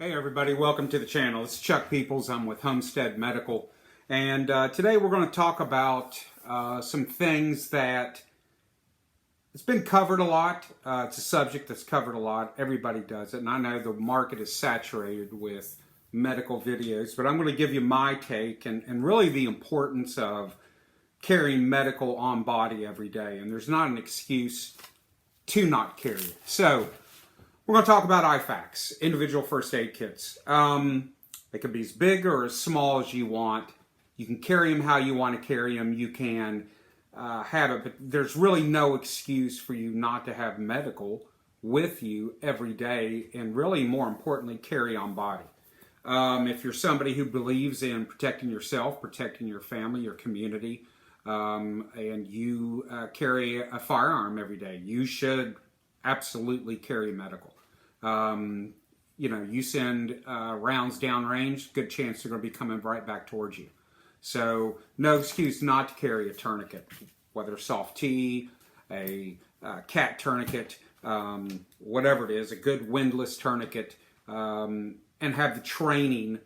Hey everybody, welcome to the channel. It's Chuck Peoples. I'm with Homestead Medical, and today we're going to talk about some things that it's been covered a lot. It's a subject that's covered a lot. Everybody does it, and I know the market is saturated with medical videos, but I'm going to give you my take and really the importance of carrying medical on body every day, and there's not an excuse to not carry it. So we're going to talk about IFAKS, individual first aid kits. They can be as big or as small as you want. You can carry them how you want to carry them. You can have it, but there's really no excuse for you not to have medical with you every day, and really, more importantly, carry on body. If you're somebody who believes in protecting yourself, protecting your family, your community, and you carry a firearm every day, you should absolutely carry medical. You know, you send rounds downrange, good chance they're going to be coming right back towards you. So no excuse not to carry a tourniquet, whether soft T, a cat tourniquet, whatever it is, a good windlass tourniquet, and have the training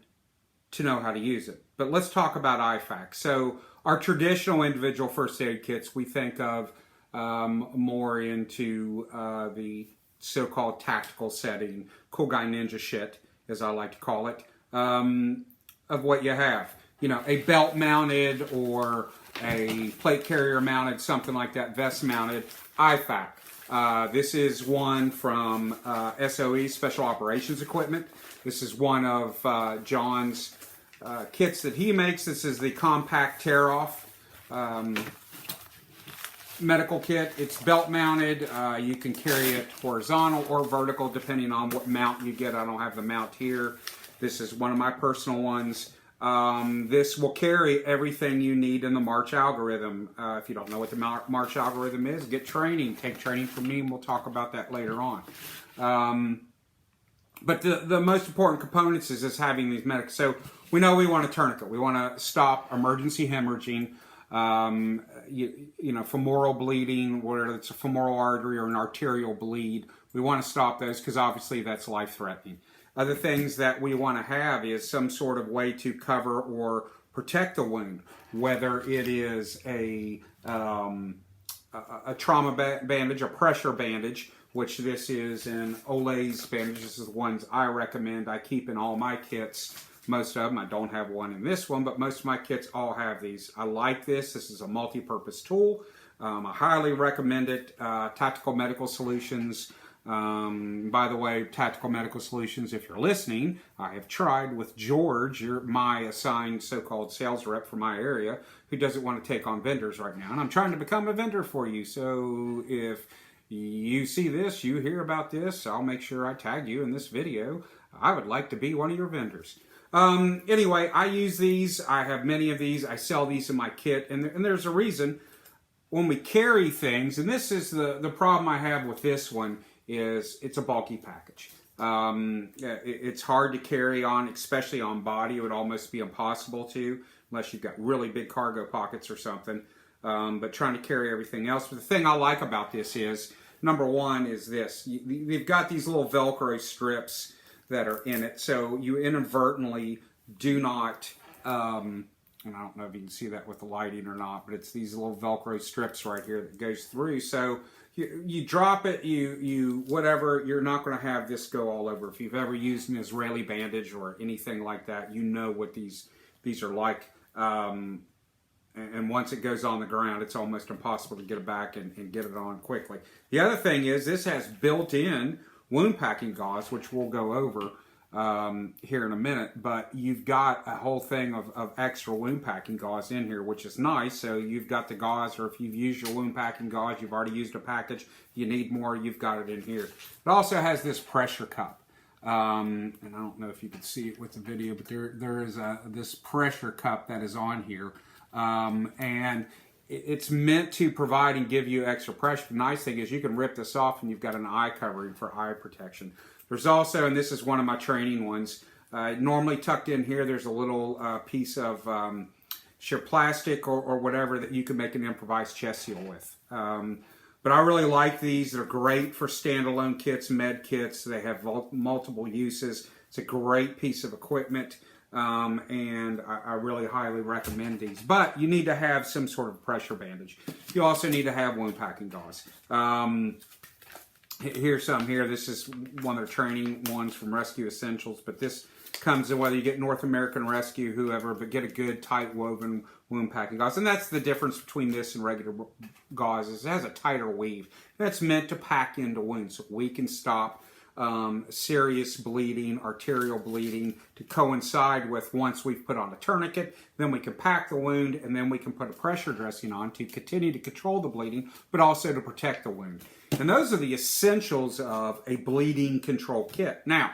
to know how to use it. But let's talk about IFAK. So our traditional individual first aid kits, we think of more into the so-called tactical setting, cool guy ninja shit, as I like to call it, of what you have. You know, a belt mounted or a plate carrier mounted, something like that, vest mounted, IFAK. This is one from SOE, Special Operations Equipment. This is one of John's kits that he makes. This is the compact tear-off medical kit. It's belt mounted. You can carry it horizontal or vertical depending on what mount you get. I don't have the mount here. This is one of my personal ones. This will carry everything you need in the March algorithm. If you don't know what the March algorithm is, get training. Take training from me, and we'll talk about that later on. But the most important components is just having these medical. So we know we want a tourniquet. We want to stop emergency hemorrhaging. You know, femoral bleeding, whether it's a femoral artery or an arterial bleed, we want to stop those because obviously that's life-threatening. Other things that we want to have is some sort of way to cover or protect the wound, whether it is a trauma bandage, a pressure bandage, which this is an Olay's bandage. This is the ones I recommend. I keep in all my kits. Most of them, I don't have one in this one, but most of my kits all have these. I like this. This is a multi-purpose tool. I highly recommend it. Tactical Medical Solutions. By the way, Tactical Medical Solutions, if you're listening, I have tried with George, my assigned so-called sales rep for my area, who doesn't want to take on vendors right now. And I'm trying to become a vendor for you. So if you see this, you hear about this, I'll make sure I tag you in this video. I would like to be one of your vendors. Anyway, I use these. I have many of these. I sell these in my kit, and there's a reason. When we carry things, and this is the problem I have with this one, is it's a bulky package. It's hard to carry on, especially on body. It would almost be impossible to, unless you've got really big cargo pockets or something. But trying to carry everything else. But the thing I like about this is, number one is this. You've got these little Velcro strips that are in it, so you inadvertently do not, and I don't know if you can see that with the lighting or not, but it's these little Velcro strips right here that goes through. So you drop it, you whatever, you're not going to have this go all over. If you've ever used an Israeli bandage or anything like that, you know what these are like. And once it goes on the ground, it's almost impossible to get it back and get it on quickly. The other thing is this has built-in wound packing gauze, which we'll go over here in a minute, but you've got a whole thing of extra wound packing gauze in here, which is nice. So you've got the gauze, or if you've used your wound packing gauze, you've already used a package, you need more, you've got it in here. It also has this pressure cup, and I don't know if you can see it with the video, but there is this pressure cup that is on here, and it's meant to provide and give you extra pressure. The nice thing is you can rip this off and you've got an eye covering for eye protection. There's also, and this is one of my training ones, normally tucked in here, there's a little piece of sheer plastic or whatever that you can make an improvised chest seal with. But I really like these. They're great for standalone kits, med kits. They have multiple uses. It's a great piece of equipment, and I really highly recommend these. But you need to have some sort of pressure bandage. You also need to have wound packing gauze. Here's some here. This is one of their training ones from Rescue Essentials, but this comes in whether you get North American Rescue, whoever, but get a good tight woven wound packing gauze. And that's the difference between this and regular gauzes. It has a tighter weave. That's meant to pack into wounds so we can stop serious bleeding, arterial bleeding, to coincide with once we've put on a tourniquet, then we can pack the wound, and then we can put a pressure dressing on to continue to control the bleeding, but also to protect the wound. And those are the essentials of a bleeding control kit. Now,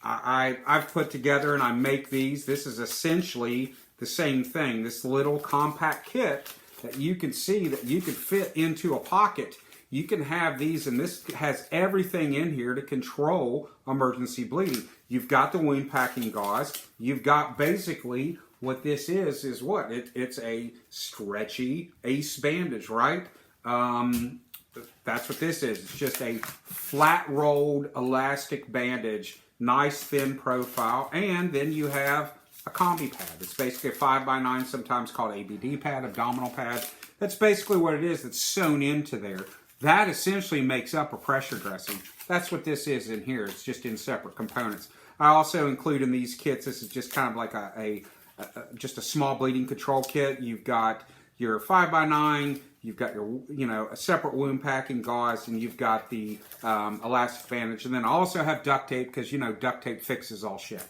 I've put together and I make these. This is essentially the same thing. This little compact kit that you can see that you can fit into a pocket. You can have these, and this has everything in here to control emergency bleeding. You've got the wound packing gauze. You've got basically what this is what? It's a stretchy ace bandage, right? That's what this is. It's just a flat rolled elastic bandage, nice thin profile, and then you have a combi pad. It's basically a 5x9, sometimes called ABD pad, abdominal pad. That's basically what it is that's sewn into there. That essentially makes up a pressure dressing. That's what this is in here. It's just in separate components. I also include in these kits, this is just kind of like just a small bleeding control kit. You've got your 5x9, you've got your, a separate wound packing gauze, and you've got the elastic bandage. And then I also have duct tape because, duct tape fixes all shit.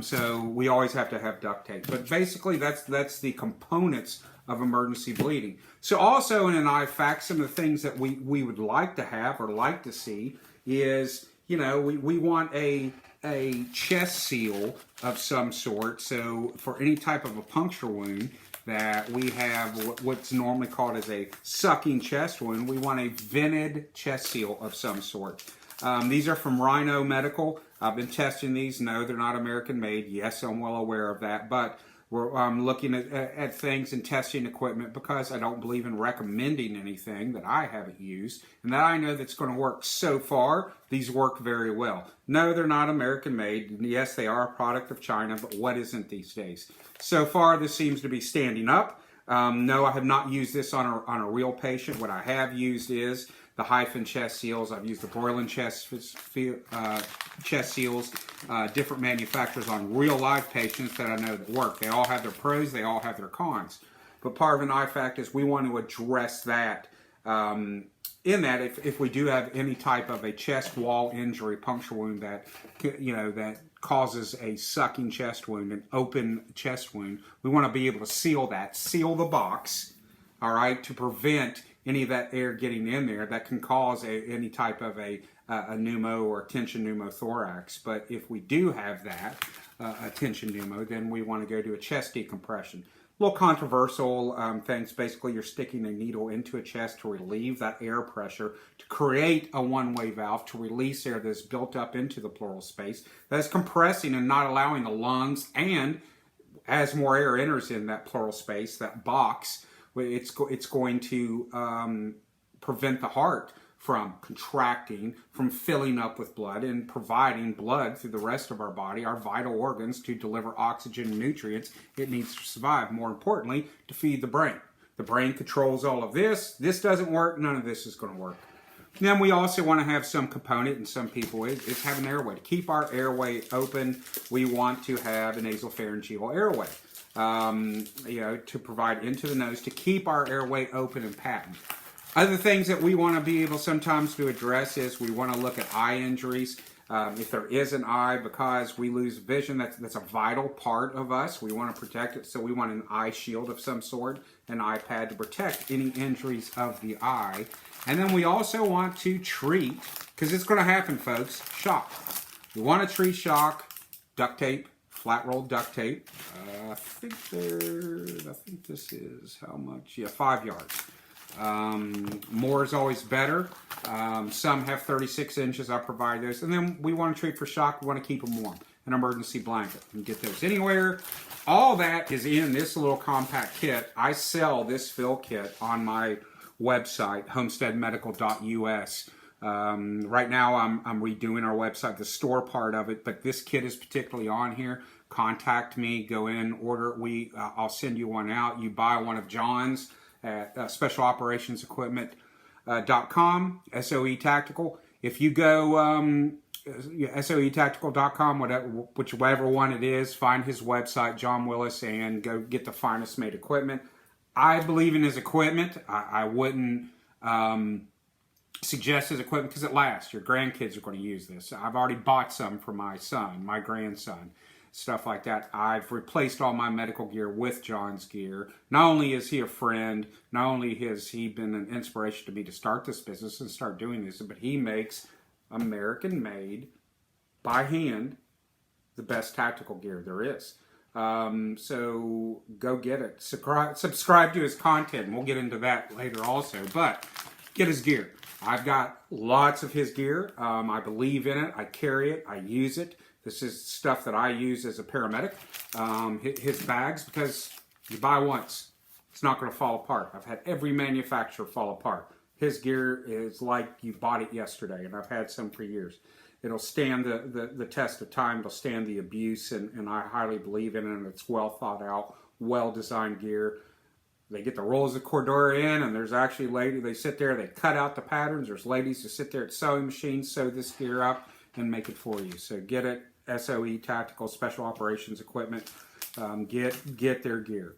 So we always have to have duct tape. But basically, that's the components of emergency bleeding. So also in an IFAK, some of the things that we would like to have or like to see is, we want a chest seal of some sort. So for any type of a puncture wound, that we have what's normally called as a sucking chest wound, we want a vented chest seal of some sort. These are from Rhino Medical. I've been testing these. No, they're not American made. Yes, I'm well aware of that, but we're looking at things and testing equipment because I don't believe in recommending anything that I haven't used and that I know that's going to work. So far, these work very well. No, they're not American made. Yes, they are a product of China, but what isn't these days? So far, this seems to be standing up. No, I have not used this on a real patient. What I have used is the hyphen chest seals. I've used the Broiling chest seals, different manufacturers on real live patients that I know that work. They all have their pros, they all have their cons. But part of an IFAK is we want to address that. In that, if we do have any type of a chest wall injury, puncture wound that that causes a sucking chest wound, an open chest wound, we want to be able to seal the box, all right, to prevent any of that air getting in there that can cause any type of a pneumo or tension pneumothorax. But if we do have that, a tension pneumo, then we want to go to a chest decompression. A little controversial things. Basically, you're sticking a needle into a chest to relieve that air pressure, to create a one-way valve, to release air that's built up into the pleural space, that's compressing and not allowing the lungs, and as more air enters in that pleural space, that box, it's going to prevent the heart from contracting, from filling up with blood and providing blood through the rest of our body, our vital organs, to deliver oxygen and nutrients it needs to survive. More importantly, to feed the brain. The brain controls all of this. This doesn't work, none of this is going to work. Then we also want to have some component, and some people is have an airway. To keep our airway open, we want to have a nasopharyngeal airway. To provide into the nose to keep our airway open and patent. Other things that we want to be able sometimes to address is we want to look at eye injuries. If there is an eye, because we lose vision, that's a vital part of us. We want to protect it, so we want an eye shield of some sort, an eye pad to protect any injuries of the eye. And then we also want to treat, because it's going to happen, folks, shock. We want to treat shock, duct tape, flat rolled duct tape. I think this is how much? Yeah, 5 yards. More is always better. Some have 36 inches. I provide those. And then we want to treat for shock. We want to keep them warm. An emergency blanket. You can get those anywhere. All that is in this little compact kit. I sell this fill kit on my website, homesteadmedical.us. Right now I'm redoing our website, the store part of it, but this kit is particularly on here. Contact me, go in, order it. I'll send you one out. You buy one of John's at specialoperationsequipment.com, SOE Tactical. If you go SOEtactical.com, whichever one it is, find his website, John Willis, and go get the finest made equipment. I believe in his equipment. I wouldn't suggest his equipment because it lasts. Your grandkids are going to use this. I've already bought some for my son, my grandson, stuff like that. I've replaced all my medical gear with John's gear. Not only is he a friend, not only has he been an inspiration to me to start this business and start doing this, but he makes American-made, by hand, the best tactical gear there is. So go get it. Subscribe to his content, and we'll get into that later also. But get his gear. I've got lots of his gear. I believe in it. I carry it. I use it. This is stuff that I use as a paramedic. His bags, because you buy once, it's not going to fall apart. I've had every manufacturer fall apart. His gear is like you bought it yesterday, and I've had some for years. It'll stand the test of time. It'll stand the abuse, and I highly believe in it, and it's well thought out, well-designed gear. They get the rolls of Cordura in, and there's actually ladies, they sit there, they cut out the patterns. There's ladies who sit there at sewing machines, sew this gear up, and make it for you. So get it, SOE Tactical Special Operations Equipment. Get their gear.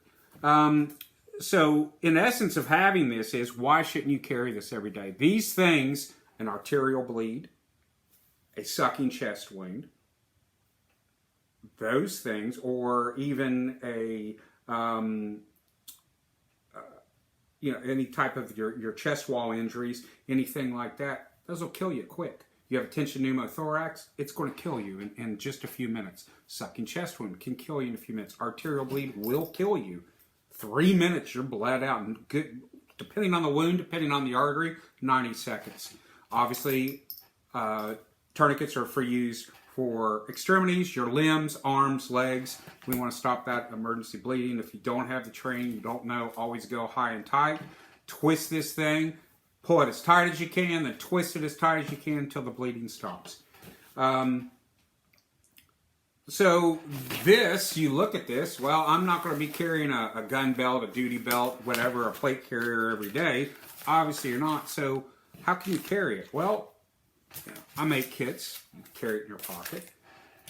So, in essence of having this is, why shouldn't you carry this every day? These things, an arterial bleed, a sucking chest wound, those things, or even a, any type of your chest wall injuries, anything like that, those will kill you quick. You have a tension pneumothorax, it's going to kill you in just a few minutes. Sucking chest wound can kill you in a few minutes. Arterial bleed will kill you. 3 minutes, you're bled out. And good, depending on the wound, depending on the artery, 90 seconds. Obviously, tourniquets are for use for extremities, your limbs, arms, legs. We want to stop that emergency bleeding. If you don't have the training, you don't know, always go high and tight. Twist this thing, pull it as tight as you can, then twist it as tight as you can until the bleeding stops. So this, you look at this, well, I'm not going to be carrying a gun belt, a duty belt, whatever, a plate carrier every day. Obviously you're not. So how can you carry it? Well, I make kits. You can carry it in your pocket.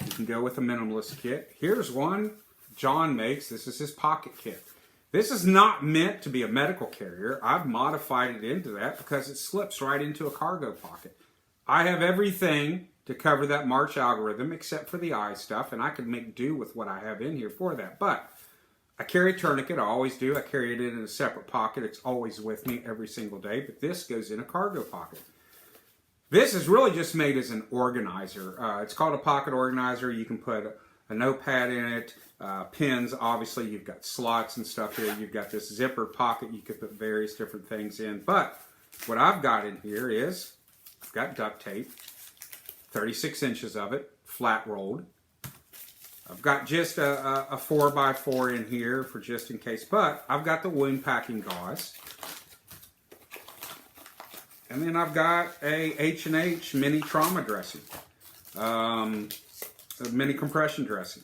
You can go with a minimalist kit. Here's one John makes. This is his pocket kit. This is not meant to be a medical carrier. I've modified it into that because it slips right into a cargo pocket. I have everything to cover that March algorithm except for the eye stuff, and I can make do with what I have in here for that. But I carry a tourniquet. I always do. I carry it in a separate pocket. It's always with me every single day, but this goes in a cargo pocket. This is really just made as an organizer. It's called a pocket organizer. You can put a notepad in it, pins. Obviously, you've got slots and stuff here. You've got this zipper pocket. You could put various different things in. But what I've got in here is, I've got duct tape, 36 inches of it, flat rolled. I've got just a 4x4 in here for just in case. But I've got the wound packing gauze. And then I've got a H&H mini trauma dressing, a mini compression dressing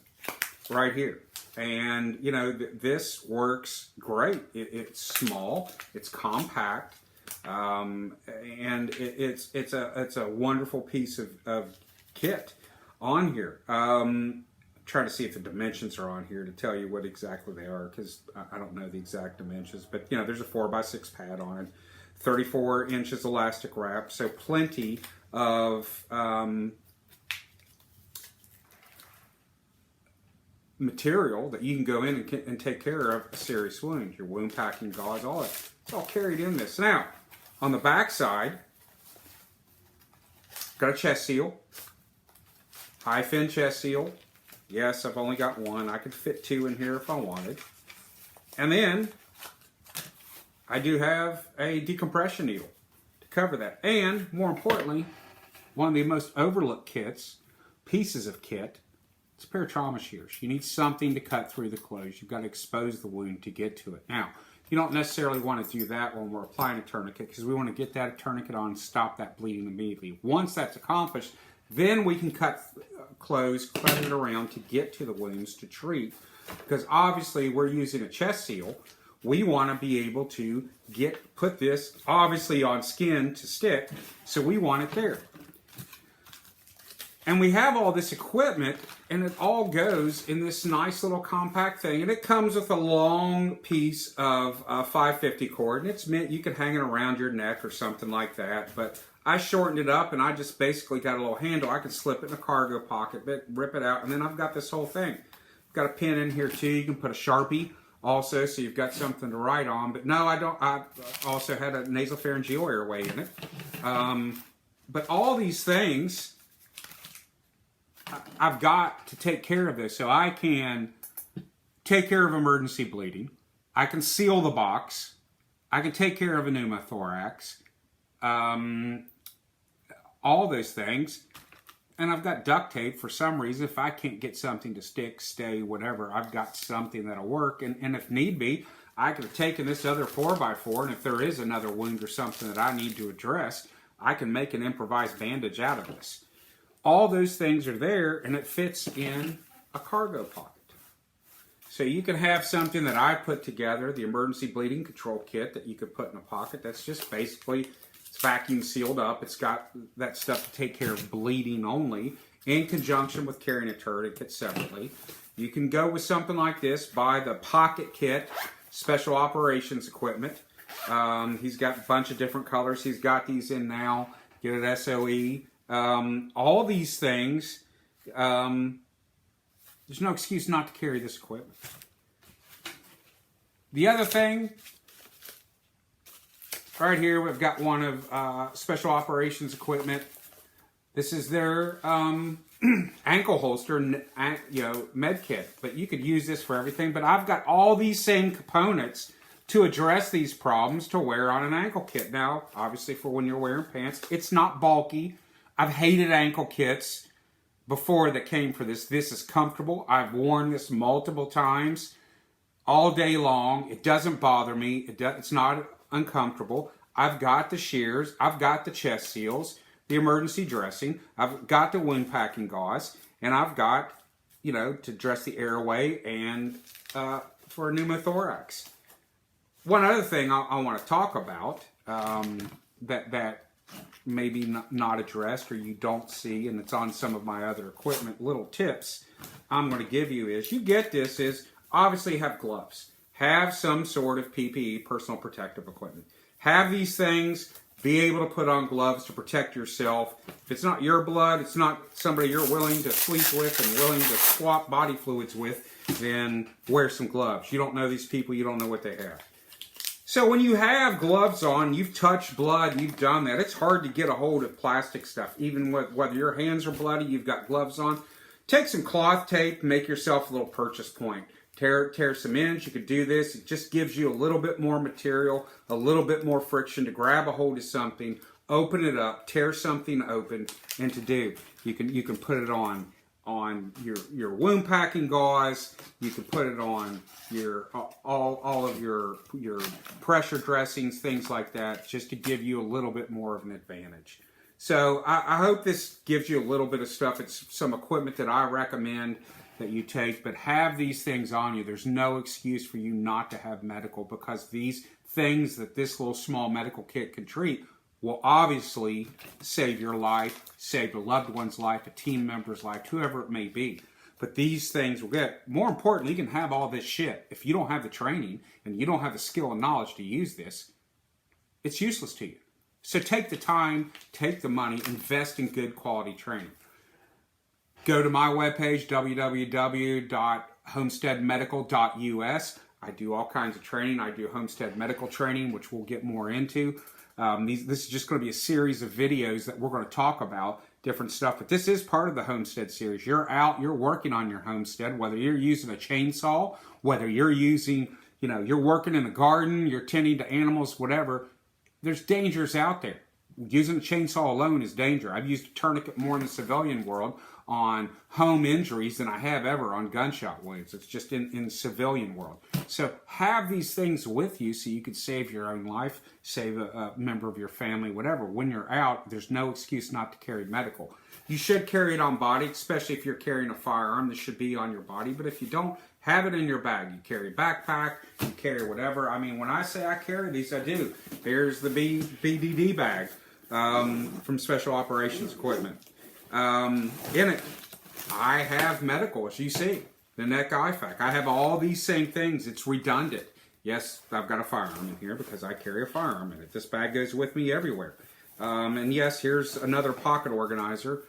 right here. And, you know, this works great. It's small, it's compact, and it's a wonderful piece of kit on here. Trying to see if the dimensions are on here to tell you what exactly they are, because I don't know the exact dimensions. But, you know, there's a 4x6 pad on it. 34 inches elastic wrap, so plenty of material that you can go in and take care of a serious wound. Your wound packing gauze, all that. It's all carried in this. Now, on the back side, got a chest seal, high fin chest seal. Yes, I've only got one. I could fit two in here if I wanted. And then I do have a decompression needle to cover that. And, more importantly, one of the most overlooked pieces of kit, it's a pair of trauma shears. You need something to cut through the clothes. You've got to expose the wound to get to it. Now, You don't necessarily want to do that when we're applying a tourniquet, because we want to get that tourniquet on and stop that bleeding immediately. Once that's accomplished, then we can cut it around to get to the wounds to treat. Because obviously we're using a chest seal. We want to be able to put this obviously on skin to stick, so we want it there. And we have all this equipment, and it all goes in this nice little compact thing. And it comes with a long piece of 550 cord, and it's meant you can hang it around your neck or something like that. But I shortened it up, and I just basically got a little handle. I can slip it in a cargo pocket, rip it out, and then I've got this whole thing. I've got a pen in here too. You can put a Sharpie also, so you've got something to write on. But no, I don't. I also had a nasopharyngeal airway in it. But all these things, I've got to take care of this. So I can take care of emergency bleeding. I can seal the box. I can take care of a pneumothorax. All those things. And I've got duct tape for some reason. If I can't get something to stick, stay, whatever, I've got something that'll work. And if need be, I could have taken this other 4x4, and if there is another wound or something that I need to address, I can make an improvised bandage out of this. All those things are there, and it fits in a cargo pocket. So you can have something that I put together, the emergency bleeding control kit that you could put in a pocket. That's just basically, it's vacuum sealed up. It's got that stuff to take care of bleeding only, in conjunction with carrying a tourniquet separately. You can go with something like this, buy the pocket kit, special operations equipment. He's got a bunch of different colors. He's got these in now. Get it at SOE. All these things, there's no excuse not to carry this equipment. The other thing, right here, we've got one of special operations equipment. This is their ankle holster, med kit. But you could use this for everything. But I've got all these same components to address these problems to wear on an ankle kit. Now, obviously, for when you're wearing pants, it's not bulky. I've hated ankle kits before that came for this. This is comfortable. I've worn this multiple times all day long. It doesn't bother me. It's not uncomfortable. I've got the shears. I've got the chest seals, the emergency dressing. I've got the wound packing gauze. And I've got, to dress the airway and for a pneumothorax. One other thing I want to talk about that maybe not addressed or you don't see, and it's on some of my other equipment, little tips I'm going to give you is, you get this, is obviously have gloves. Have some sort of PPE, personal protective equipment. Have these things, be able to put on gloves to protect yourself. If it's not your blood, it's not somebody you're willing to sleep with and willing to swap body fluids with, then wear some gloves. You don't know these people, you don't know what they have. So when you have gloves on, you've touched blood, you've done that. It's hard to get a hold of plastic stuff. Even whether your hands are bloody, you've got gloves on. Take some cloth tape, make yourself a little purchase point. Tear some ends. You could do this. It just gives you a little bit more material, a little bit more friction to grab a hold of something, open it up, tear something open, and to do. You can put it on your wound packing gauze. You can put it on your all of your pressure dressings, things like that, just to give you a little bit more of an advantage. So I hope this gives you a little bit of stuff. It's some equipment that I recommend that you take, but have these things on you. There's no excuse for you not to have medical, because these things that this little small medical kit can treat will obviously save your life, save a loved one's life, a team member's life, whoever it may be. But these things will get, more importantly, you can have all this shit. If you don't have the training and you don't have the skill and knowledge to use this, it's useless to you. So take the time, take the money, invest in good quality training. Go to my webpage, www.homesteadmedical.us. I do all kinds of training. I do homestead medical training, which we'll get more into. This is just going to be a series of videos that we're going to talk about different stuff. But this is part of the homestead series. You're out, you're working on your homestead, whether you're using a chainsaw, whether you're using, you're working in the garden, you're tending to animals, whatever. There's dangers out there. Using a chainsaw alone is danger. I've used a tourniquet more in the civilian world on home injuries than I have ever on gunshot wounds. It's just in the civilian world. So have these things with you so you can save your own life, save a member of your family, whatever. When you're out, there's no excuse not to carry medical. You should carry it on body, especially if you're carrying a firearm. This should be on your body. But if you don't, have it in your bag. You carry a backpack, you carry whatever. I mean, when I say I carry these, I do. There's the BDD bag from Special Operations Equipment. In it, I have medical, as you see, the neck IFAK. I have all these same things. It's redundant. Yes, I've got a firearm in here because I carry a firearm in it. This bag goes with me everywhere. And yes, here's another pocket organizer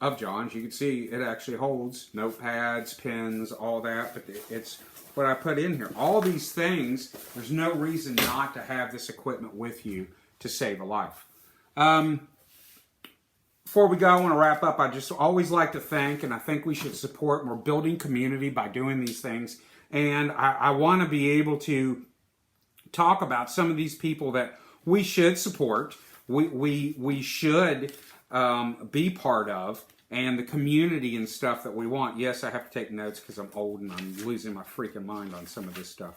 of John's. You can see it actually holds notepads, pens, all that, but it's what I put in here. All these things, there's no reason not to have this equipment with you to save a life. Before we go, I want to wrap up. I just always like to thank, and I think we should support, and we're building community by doing these things. And I want to be able to talk about some of these people that we should support, we should be part of, and the community and stuff that we want. Yes, I have to take notes because I'm old and I'm losing my freaking mind on some of this stuff.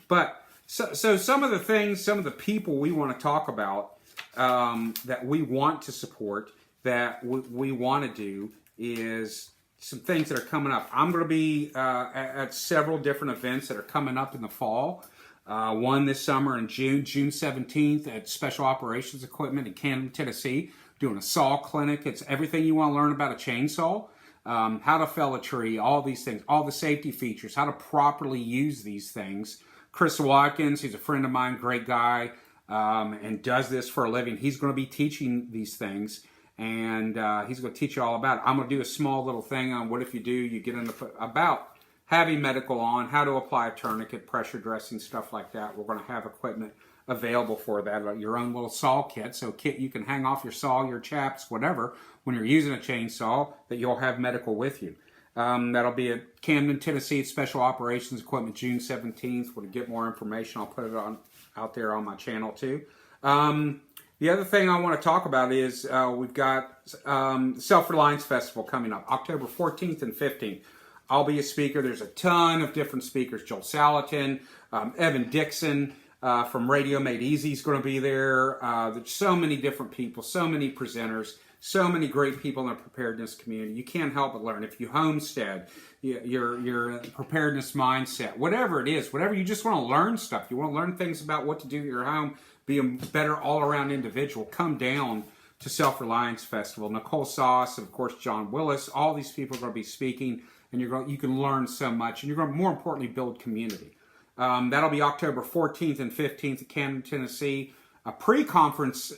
But so some of the things, some of the people we want to talk about that we want to support, that we want to do, is some things that are coming up. I'm going to be at several different events that are coming up in the fall. One this summer in June 17th at Special Operations Equipment in Camden, Tennessee, doing a saw clinic. It's everything you want to learn about a chainsaw, how to fell a tree, all these things, all the safety features, how to properly use these things. Chris Watkins, he's a friend of mine, great guy, and does this for a living. He's going to be teaching these things, and he's going to teach you all about it. I'm going to do a small little thing on what if you do, you get into about having medical on, how to apply a tourniquet, pressure dressing, stuff like that. We're going to have equipment available for that, your own little saw kit. So kit you can hang off your saw, your chaps, whatever, when you're using a chainsaw, that you'll have medical with you. That'll be at Camden, Tennessee, Special Operations Equipment, June 17th. When you get more information, I'll put it out there on my channel too. The other thing I want to talk about is we've got SelfReliance Festival coming up, October 14th and 15th. I'll be a speaker. There's a ton of different speakers. Joel Salatin, Evan Dixon from Radio Made Easy is going to be there. There's so many different people, so many presenters, so many great people in the preparedness community. You can't help but learn. If you homestead, your preparedness mindset, whatever it is, whatever you just want to learn stuff, you want to learn things about what to do at your home, be a better all-around individual, come down to SelfReliance Festival. Nicole Sauce and, of course, John Willis, all these people are going to be speaking, and you can learn so much, and you're going to, more importantly, build community. That'll be October 14th and 15th at Camden, Tennessee. A pre-conference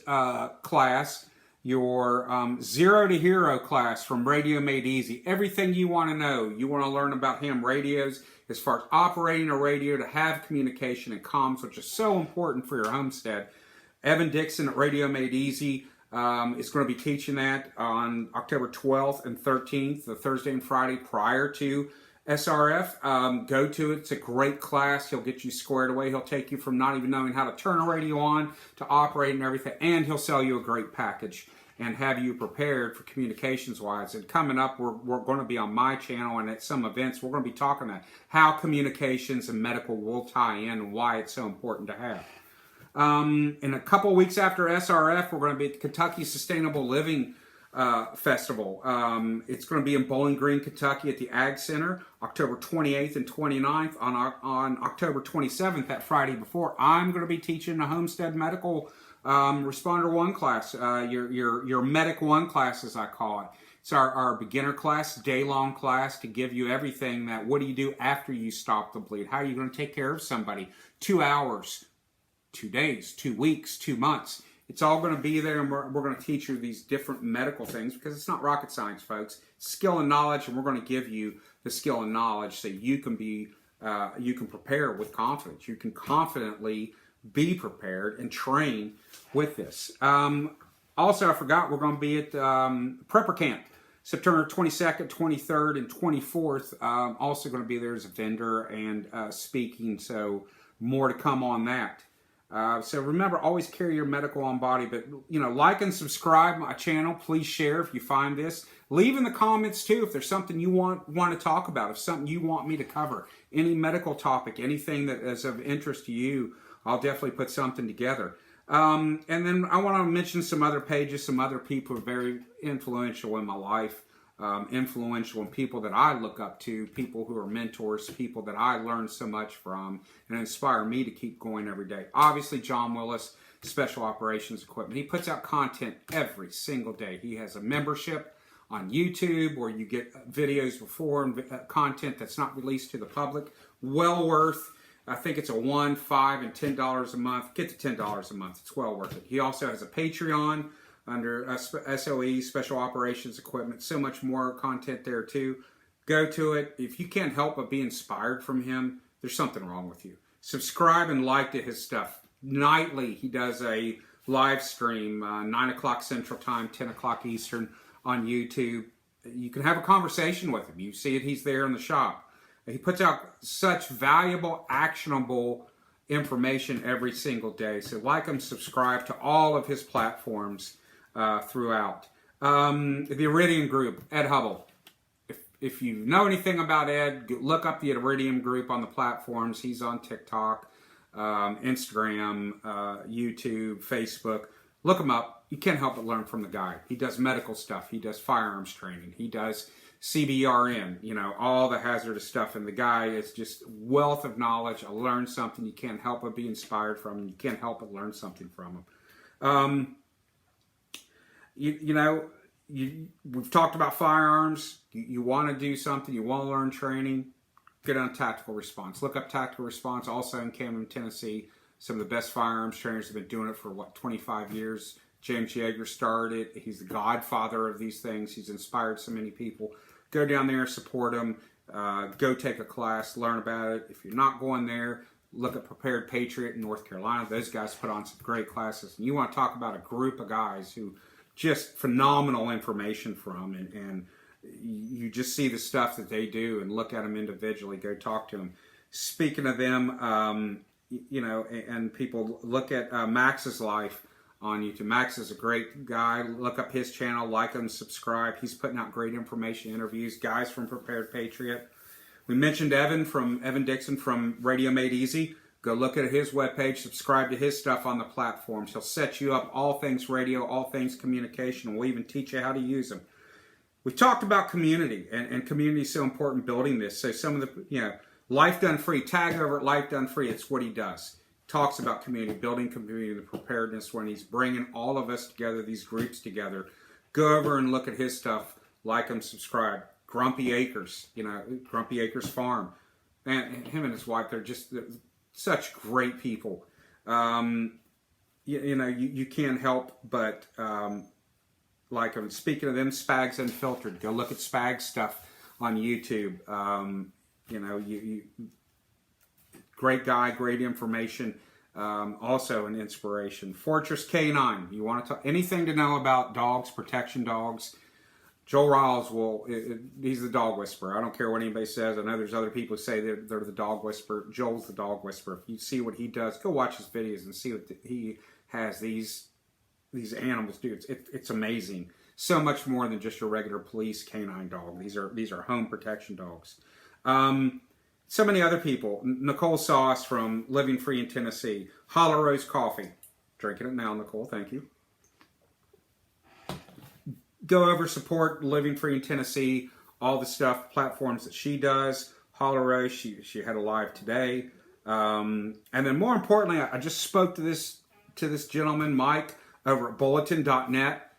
class, your Zero to Hero class from Radio Made Easy. Everything you want to know. You want to learn about ham radios, as far as operating a radio, to have communication and comms, which is so important for your homestead. Evan Dixon at Radio Made Easy is going to be teaching that on October 12th and 13th, the Thursday and Friday prior to SRF. Go to it. It's a great class. He'll get you squared away. He'll take you from not even knowing how to turn a radio on to operate and everything, and he'll sell you a great package and have you prepared for communications wise. And coming up, we're going to be on my channel and at some events, we're going to be talking about how communications and medical will tie in and why it's so important to have. In a couple of weeks after SRF, we're going to be at the Kentucky Sustainable Living Festival. It's going to be in Bowling Green, Kentucky at the Ag Center, October 28th and 29th. On October 27th, that Friday before, I'm going to be teaching the Homestead Medical Responder 1 class, your Medic 1 class, as I call it. It's our beginner class, day-long class to give you everything that, what do you do after you stop the bleed? How are you going to take care of somebody? 2 hours, 2 days, 2 weeks, 2 months. It's all going to be there, and we're going to teach you these different medical things, because it's not rocket science, folks. It's skill and knowledge, and we're going to give you the skill and knowledge so you can prepare with confidence. You can confidently be prepared and train with this. Also, I forgot, we're going to be at Prepper Camp, September 22nd, 23rd, and 24th. Also going to be there as a vendor and speaking, so more to come on that. So remember, always carry your medical on body. But, like and subscribe my channel. Please share if you find this. Leave in the comments, too, if there's something you want to talk about, if something you want me to cover, any medical topic, anything that is of interest to you, I'll definitely put something together. And then I want to mention some other pages, some other people who are very influential in my life, influential in people that I look up to, people who are mentors, people that I learn so much from and inspire me to keep going every day. Obviously, John Willis, Special Operations Equipment. He puts out content every single day. He has a membership on YouTube where you get videos before and content that's not released to the public. Well worth. I think it's a $1, $5, and $10 a month. Get to $10 a month. It's well worth it. He also has a Patreon under SOE, Special Operations Equipment. So much more content there too. Go to it. If you can't help but be inspired from him, there's something wrong with you. Subscribe and like to his stuff. Nightly, he does a live stream, 9 o'clock Central Time, 10 o'clock Eastern on YouTube. You can have a conversation with him. You see it, he's there in the shop. He puts out such valuable, actionable information every single day. So like him, subscribe to all of his platforms throughout. The Iridium Group, Ed Hubble. If you know anything about Ed, look up the Iridium Group on the platforms. He's on TikTok, Instagram, YouTube, Facebook. Look him up. You can't help but learn from the guy. He does medical stuff. He does firearms training. He does CBRN, all the hazardous stuff. And the guy is just wealth of knowledge. I learned something. You can't help but be inspired from him. You can't help but learn something from him. We've talked about firearms. You want to do something. You want to learn training. Get on Tactical Response. Look up Tactical Response. Also in Camden, Tennessee. Some of the best firearms trainers have been doing it for, 25 years. James Yeager started it. He's the godfather of these things. He's inspired so many people. Go down there, support him. Go take a class, learn about it. If you're not going there, look at Prepared Patriot in North Carolina. Those guys put on some great classes. And you want to talk about a group of guys who just phenomenal information from, and you just see the stuff that they do and look at them individually. Go talk to them. Speaking of them, and people look at Max's life on YouTube. Max is a great guy. Look up his channel, like him, subscribe. He's putting out great information, interviews, guys from Prepared Patriot. We mentioned Evan Dixon from Radio Made Easy. Go look at his webpage, subscribe to his stuff on the platforms. He'll set you up all things radio, all things communication, and we'll even teach you how to use them. We've talked about community, and community is so important building this. So some of the, Life Done Free, tag over at Life Done Free. It's what he does. Talks about community, building community, the preparedness when he's bringing all of us together, these groups together. Go over and look at his stuff. Like him, subscribe. Grumpy Acres, Grumpy Acres Farm. Man, him and his wife, they're such great people. You can't help but like them. Speaking of them, Spags Unfiltered. Go look at Spags stuff on YouTube. Great guy, great information, also an inspiration. Fortress K9. You want to talk anything to know about dogs, protection dogs? Joel Riles he's the dog whisperer. I don't care what anybody says. I know there's other people who say they're the dog whisperer. Joel's the dog whisperer. If you see what he does, go watch his videos and see what he has these animals do. It's amazing. So much more than just your regular police canine dog. These are home protection dogs. So many other people. Nicole Sauce from Living Free in Tennessee. Hollow Rose Coffee. Drinking it now, Nicole. Thank you. Go over, support Living Free in Tennessee. All the stuff, platforms that she does. Hollow Rose, she had a live today. And then more importantly, I just spoke to this gentleman, Mike, over at bulletin.net.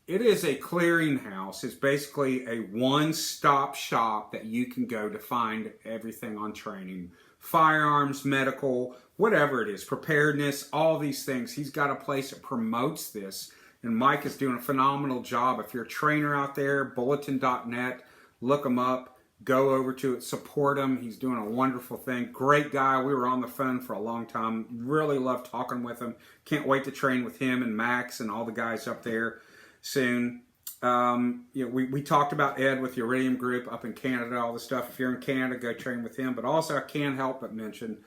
It is a clearinghouse. It's basically a one-stop shop that you can go to find everything on training. Firearms, medical, whatever it is, preparedness, all these things. He's got a place that promotes this. And Mike is doing a phenomenal job. If you're a trainer out there, bulletin.net, look him up. Go over to it, support him. He's doing a wonderful thing. Great guy. We were on the phone for a long time. Really love talking with him. Can't wait to train with him and Max and all the guys up there soon. We talked about Ed with the Iridium Group up in Canada, all the stuff. If you're in Canada, go train with him. But also I can't help but mention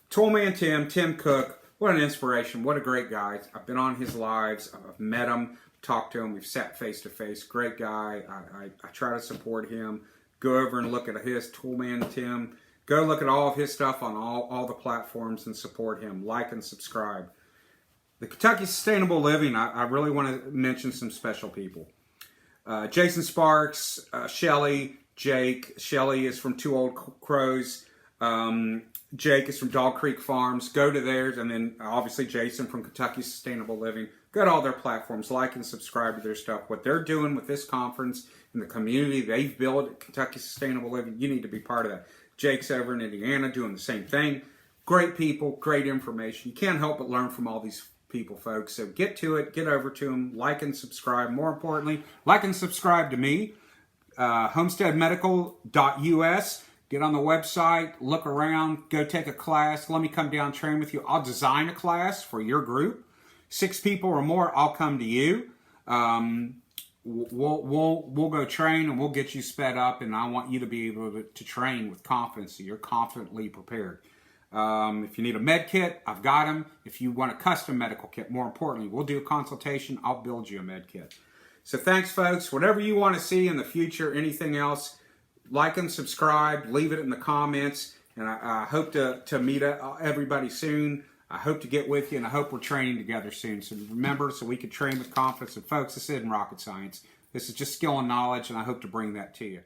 Toolman Tim Cook. What an inspiration. What a great guy. I've been on his lives. I've met him, talked to him. We've sat face to face. Great guy. I try to support him. Go over and look at his Toolman Tim. Go look at all of his stuff on all the platforms and support him. Like and subscribe. The Kentucky Sustainable Living, I really want to mention some special people. Jason Sparks, Shelly, Jake. Shelly is from Two Old Crows. Jake is from Dog Creek Farms. Go to theirs, and then obviously Jason from Kentucky Sustainable Living. Go to all their platforms, like and subscribe to their stuff. What they're doing with this conference and the community they've built at Kentucky Sustainable Living, you need to be part of that. Jake's over in Indiana doing the same thing. Great people, great information. You can't help but learn from all these people, folks. So get to it, get over to them, like and subscribe. More importantly, like and subscribe to me, homesteadmedical.us. Get on the website, look around, go take a class. Let me come down and train with you. I'll design a class for your group. 6 people or more, I'll come to you. We'll go train and we'll get you sped up, and I want you to be able to train with confidence so you're confidently prepared. If you need a med kit, I've got them. If you want a custom medical kit, more importantly, we'll do a consultation. I'll build you a med kit. So thanks, folks. Whatever you want to see in the future, anything else, like and subscribe. Leave it in the comments. And I hope to meet everybody soon. I hope to get with you, and I hope we're training together soon. So remember, so we can train with confidence. And folks, this isn't rocket science. This is just skill and knowledge, and I hope to bring that to you.